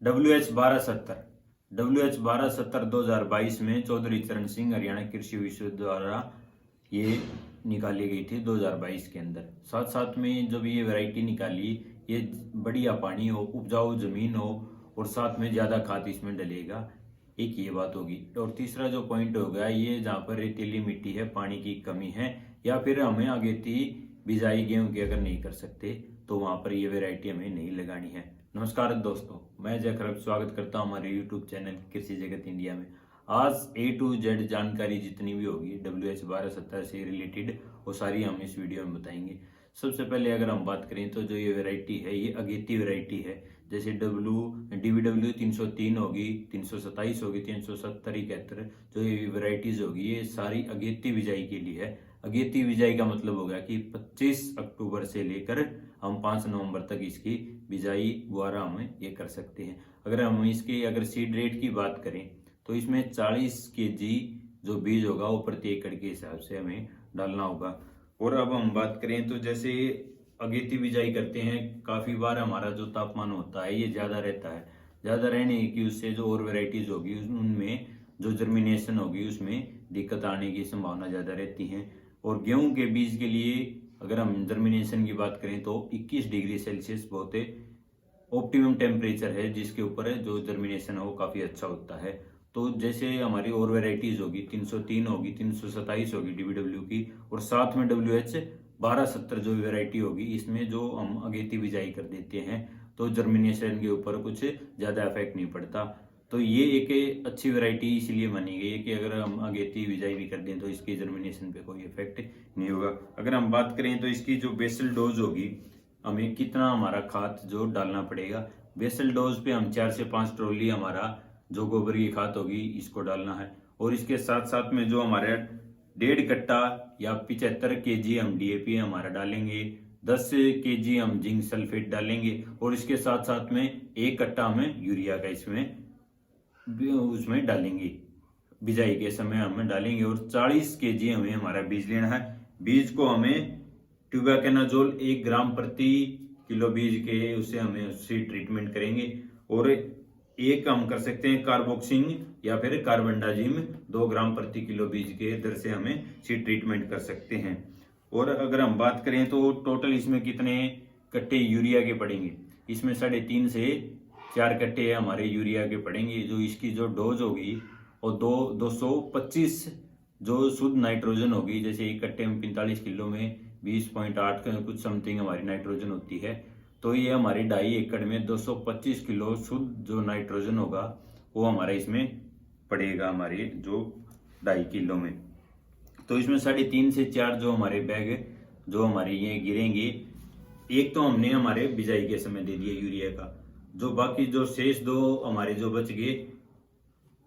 WH1270 2022 में चौधरी चरण सिंह हरियाणा कृषि विश्वविद्यालय द्वारा ये निकाली गई थी 2022 के अंदर। साथ साथ में जब ये वैरायटी निकाली, ये बढ़िया पानी हो, उपजाऊ जमीन हो और साथ में ज्यादा खाद इसमें डलेगा, एक ये बात होगी। और तीसरा जो पॉइंट होगा, ये जहाँ पर रेतीली मिट्टी है, पानी की कमी है, या फिर हमें अगेती बिजाई गेहूं की अगर नहीं कर सकते तो वहां पर ये वैरायटी हमें नहीं लगानी है। नमस्कार दोस्तों, मैं जय खरब स्वागत करता हूं हमारे यूट्यूब चैनल कृषि जगत इंडिया में। आज A to Z जानकारी जितनी भी होगी WH1270 से रिलेटेड वो सारी हम इस वीडियो में बताएंगे। सबसे पहले अगर हम बात करें तो जो ये वैरायटी है, ये अगेती वैरायटी है। जैसे DBW 303 होगी, 327 होगी, 370, 71 जो ये वैरायटीज होगी, ये सारी अगेती बिजाई के लिए है। अगेती बिजाई का मतलब होगा कि 25 अक्टूबर से लेकर हम 5 नवंबर तक इसकी बिजाई बुआरा हमें ये कर सकते हैं। अगर हम इसके अगर सीड रेट की बात करें तो इसमें 40 kg जो बीज होगा वो प्रति एकड़ के हिसाब से हमें डालना होगा। और अब हम बात करें तो जैसे अगेती बिजाई करते हैं, काफी बार हमारा जो तापमान होता है ये ज्यादा रहता है। ज्यादा रहने की उससे जो और वेराइटीज होगी उनमें जो जर्मिनेशन होगी उसमें दिक्कत आने की संभावना ज्यादा रहती है। और गेहूं के बीज के लिए अगर हम जर्मिनेशन की बात करें तो 21 डिग्री सेल्सियस बहुत ऑप्टिमम टेम्परेचर है, जिसके ऊपर जो जर्मिनेशन है वो काफी अच्छा होता है। तो जैसे हमारी और वेराइटीज होगी, 303 होगी, 327 होगी DBW की, और साथ में WH1270 जो वेराइटी होगी, इसमें जो हम अगेती बिजाई कर देते हैं तो जर्मिनेशन के ऊपर कुछ ज्यादा इफेक्ट नहीं पड़ता। तो ये एक अच्छी वैरायटी इसलिए मानी गई है कि अगर हम अगेती बिजाई भी कर दें तो इसके जर्मिनेशन पे कोई इफेक्ट नहीं होगा। अगर हम बात करें तो इसकी जो बेसल डोज होगी, हमें कितना हमारा खाद जो डालना पड़ेगा, बेसल डोज पे हम 4 से 5 ट्रॉली हमारा जो गोबर की खाद होगी इसको डालना है। और इसके साथ साथ में जो हमारे 1.5 कट्टा या 75 kg हम DAP हमारा डालेंगे, 10 kg हम जिंक सल्फेट डालेंगे, और इसके साथ साथ में 1 कट्टा हमें यूरिया का उसमें डालेंगे, बिजाई के समय हमें डालेंगे। और 40 kg हमें हमारा बीज लेना है। बीज को हमें ट्यूबाकेनाजोल 1 ग्राम प्रति किलो बीज के उससे हमें उससे ट्रीटमेंट करेंगे। और एक हम कर सकते हैं कार्बोक्सिन या फिर कार्बनडाजिम 2 ग्राम प्रति किलो बीज के दर से हमें सीड ट्रीटमेंट कर सकते हैं। और अगर हम बात करें तो टोटल इसमें कितने कट्टे यूरिया के पड़ेंगे, इसमें 3.5 से 4 कट्टे हमारे यूरिया के पड़ेंगे। जो इसकी जो डोज होगी और 225 जो शुद्ध नाइट्रोजन होगी, जैसे एक कट्टे में 45 किलो में 20.8 कुछ समथिंग हमारी नाइट्रोजन होती है, तो ये हमारे 2.5 एकड़ में 225 किलो शुद्ध जो नाइट्रोजन होगा वो हमारा इसमें पड़ेगा हमारे जो 2.5 किलो में। तो इसमें 3.5 से 4 जो हमारे बैग जो हमारे ये गिरेंगे, एक तो हमने हमारे बिजाई के समय दे दिया यूरिया का, जो बाकी जो शेष 2 हमारे जो बच गए,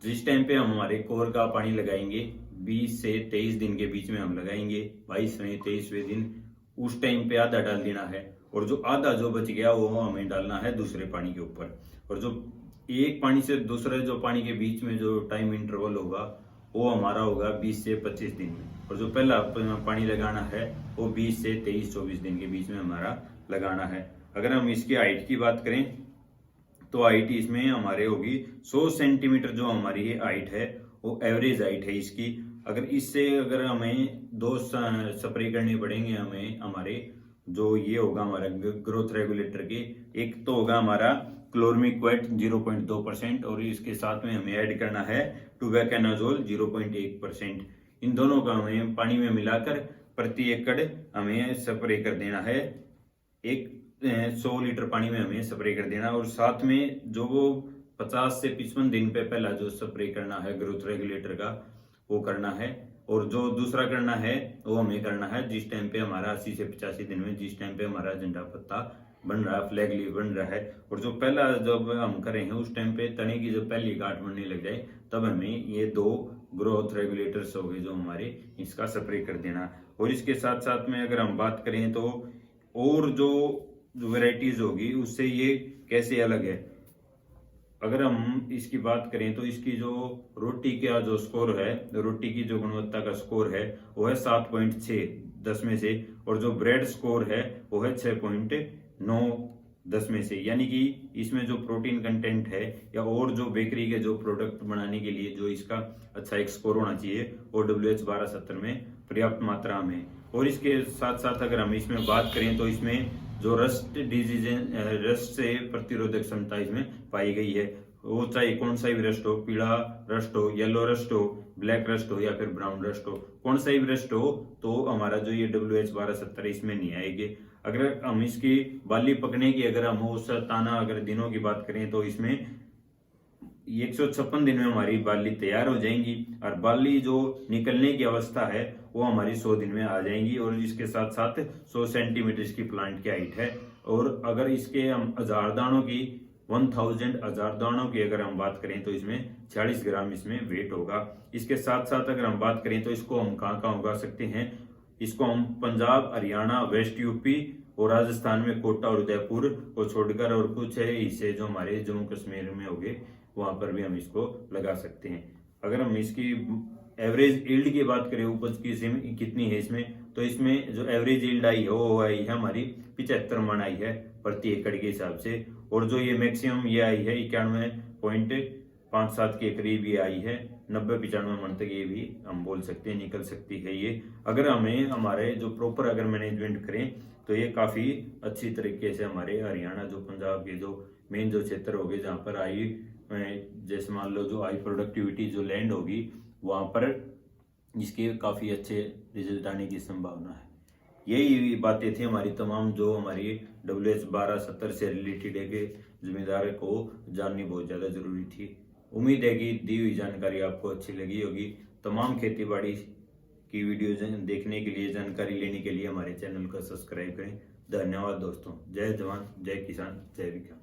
जिस टाइम पे हम हमारे कोर का पानी लगाएंगे 20 से 23 दिन के बीच में हम लगाएंगे, 22वें 23वें दिन, उस टाइम पे आधा डाल देना है। और जो आधा जो बच गया वो हमें डालना है दूसरे पानी के ऊपर। और जो एक पानी से दूसरे जो पानी के बीच में जो टाइम इंटरवल होगा वो हमारा होगा 20 से 25 दिन में। और जो पहला पानी लगाना है वो 20 से 23-24 दिन के बीच में हमारा लगाना है। अगर हम इसकी हाइट की बात करें तो हाइट इसमें हमारे होगी 100 सेंटीमीटर जो हमारी ये हाइट है वो एवरेज हाइट है इसकी। अगर इससे अगर हमें 2 स्प्रे करने पड़ेंगे, हमें हमारे जो ये होगा हमारा ग्रोथ रेगुलेटर के, एक तो होगा हमारा क्लोरमिक्वेट 0.2% और इसके साथ में हमें ऐड करना है ट्यूबाकेनाजोल 0.1%। इन दोनों का हमें पानी में मिलाकर प्रति एकड़ हमें स्प्रे कर देना है। 100 लीटर पानी में हमें स्प्रे कर देना। और साथ में जो वो 50 से 55 दिन पे पहला जो स्प्रे करना है ग्रोथ रेगुलेटर का वो करना है। और जो दूसरा करना है वो हमें करना है जिस टाइम पे हमारा 80 से 85 दिन में, जिस टाइम पे हमारा झंडा पत्ता बन रहा है, फ्लैग लीफ बन रहा है। और जो पहला जब हम करेंगे उस टाइम पे तने की जब पहली गांठ बनने लग जाए तब हमें ये 2 ग्रोथ रेगुलेटर्स हो गए जो हमारे, इसका स्प्रे कर देना। और इसके साथ साथ में अगर हम बात करें तो और जो वेराइटीज होगी उससे ये कैसे अलग है, अगर हम इसकी बात करें तो इसकी जो रोटी का जो स्कोर है, रोटी की जो गुणवत्ता का स्कोर है वो है 7.6 10 में से, और जो ब्रेड स्कोर है वो है 6.9 10 में से, यानी कि इसमें जो प्रोटीन कंटेंट है या और जो बेकरी के जो प्रोडक्ट बनाने के लिए जो इसका अच्छा एक स्कोर होना चाहिए वो WH 1270 में पर्याप्त मात्रा में। और इसके साथ साथ अगर हम इसमें बात करें तो इसमें जो रस्ट डिजीज रस्ट से प्रतिरोधक क्षमता इसमें पाई गई है, वो चाहे कौन सा भी रस्ट हो, पीला रस्ट हो, येलो रस्ट हो, ब्लैक रस्ट हो या फिर ब्राउन रस्ट हो, कौन सा भी रस्ट हो तो हमारा जो ये WH 1270 इसमें नहीं आएगी। अगर हम इसकी बाली पकने की अगर हम उस ताना अगर दिनों की बात करें तो इसमें 156 दिन में हमारी बाली तैयार हो जाएंगी और बाली जो निकलने की अवस्था है वो हमारी 100 दिन में आ जाएंगी। और इसके साथ साथ 100 सेंटीमीटर इसकी प्लांट की हाइट है। और अगर इसके हम हजार दानों की 1000 हजार दानों की अगर हम बात करें तो इसमें 40 ग्राम इसमें वेट होगा। इसके साथ साथ अगर हम बात करें तो इसको हम कहाँ कहाँ उगा सकते हैं, इसको हम पंजाब, हरियाणा, वेस्ट यूपी और राजस्थान में कोटा और उदयपुर को छोड़कर और कुछ हिस्से जो हमारे जम्मू कश्मीर में हो गए वहां पर भी हम इसको लगा सकते हैं। अगर हम इसकी एवरेज यील्ड की बात करें, उपज की कितनी है इसमें, तो इसमें जो एवरेज यील्ड आई है वो आई है हमारी 75 मन आई है प्रति एकड़ के हिसाब से। और जो ये मैक्सिमम ये आई है 91.57 के करीब ये आई है। 90-95 मन तक ये भी हम बोल सकते हैं निकल सकती है ये। अगर हमें हमारे जो प्रॉपर अगर मैनेजमेंट करें तो ये काफी अच्छी तरीके से हमारे हरियाणा जो पंजाब के जो मेन जो क्षेत्र हो गए जहाँ पर आई जैसे मान लो जो हाई प्रोडक्टिविटी जो लैंड होगी वहां पर इसके काफी अच्छे रिजल्ट आने की संभावना है। यही बातें थी हमारी तमाम जो हमारी WH 1270 से रिलेटेड है कि जिम्मेदार को जाननी बहुत ज्यादा जरूरी थी। उम्मीद है कि दी हुई जानकारी आपको अच्छी लगी होगी। तमाम खेती बाड़ी की वीडियो देखने के लिए, जानकारी लेने के लिए हमारे चैनल को सब्सक्राइब करें। धन्यवाद दोस्तों। जय जवान, जय किसान, जय विज्ञान।